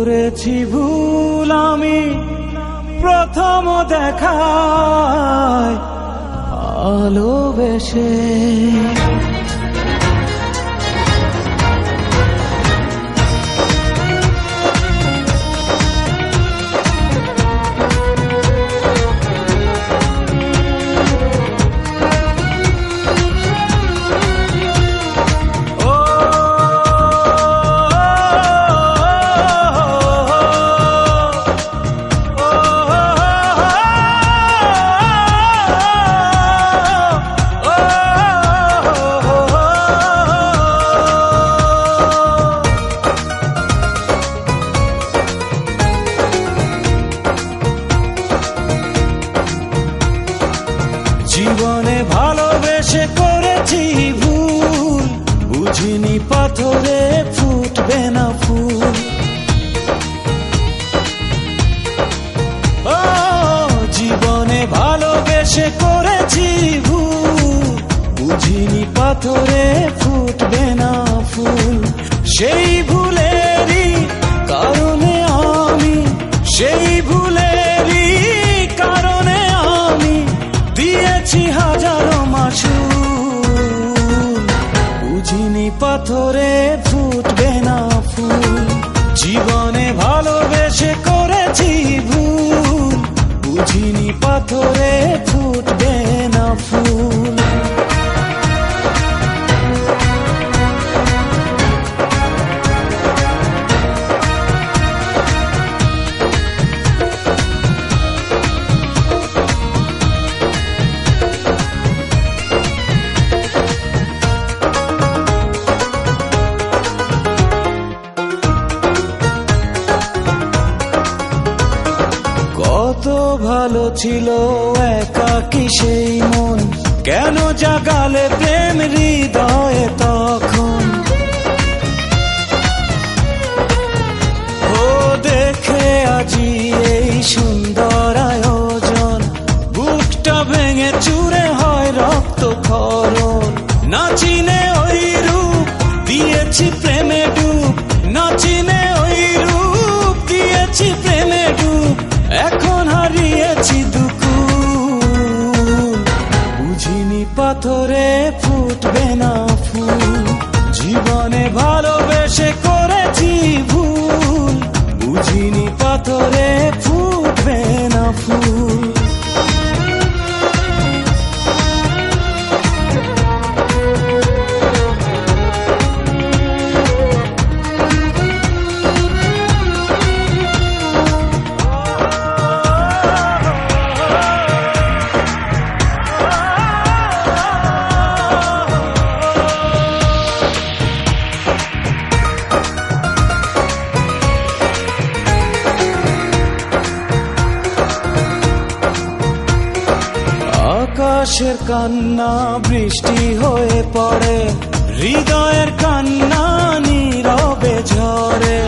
করেছি ভুল আমি প্রথম দেখায় ভালোবেসে। জীবনে ভালোবেসে করেছি ভুল, বুঝিনি পাথরে ফুটবে না ফুল। ও জীবনে ভালোবেসে করেছি ভুল, বুঝিনি পাথরে ফুটবে না ফুল। সেই ভুলেরই কারণে আমি, সেই ভুলেরই কারণে আমি দিয়েছি হাজারো মাসুল। বুঝিনি পাথরে ফুটবে না ফুল, জীবনে ভালোবেসে করেছি ভুল, বুঝিনি পাথরে ফুটবে না ফুল। কত ভালো ছিল একাকী সেই মন, কেন জাগালে প্রেম হৃদয়ে তখন। ও দেখে আজি এই সুন্দর আয়োজন, বুকটা ভেঙে চুরে হয় রক্ত ক্ষরণ। না চিনে ওই রূপ দিয়েছি প্রেমে ডুব, না চিনে ওই রূপ দিয়েছি প্রেমে ডুব। এখন হারিয়েছি দুকুল, বুঝিনি পাথরে ফুটবে না ফুল। জীবনে ভালোবেসে করেছি ভুল, বুঝিনি পাথরে ফুটবে না ফুল। আকাশের কান্না বৃষ্টি হয়ে পড়ে, হৃদয়ের কান্না নীরবে ঝরে।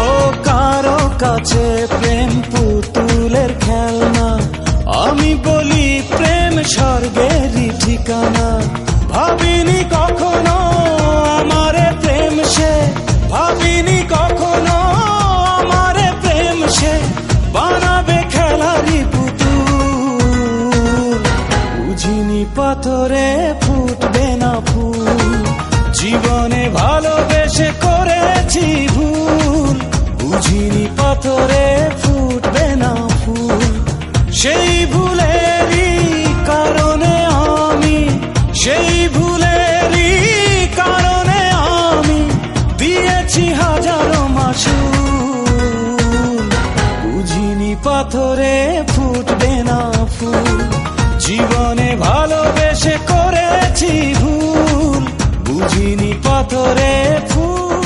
ও কারো কাছে প্রেম পুতুলের খেলনা, আমি বলি প্রেম স্বর্গেরই ঠিকানা। ভাবিনি কখনো আমারে প্রেম সে, ভাবিনি কখনো আমারে প্রেম সে বানাবে খেলারি পুতুল। বুঝিনি পাথরে ফুটবে না ফুল, জীবনে ভালোবেসে করেছি ভুল, বুঝিনি পাথরে ফুটবে না ফুল। সেই ভুলেরই কারণে আমি, সেই ভুলেরই কারণে আমি দিয়েছি হাজারো মাসুল। বুঝিনি পাথরে ফুটবে না ফুল, জীবনে ভালোবেসে করেছি ভুল, বুঝিনি পাথরে ফুল।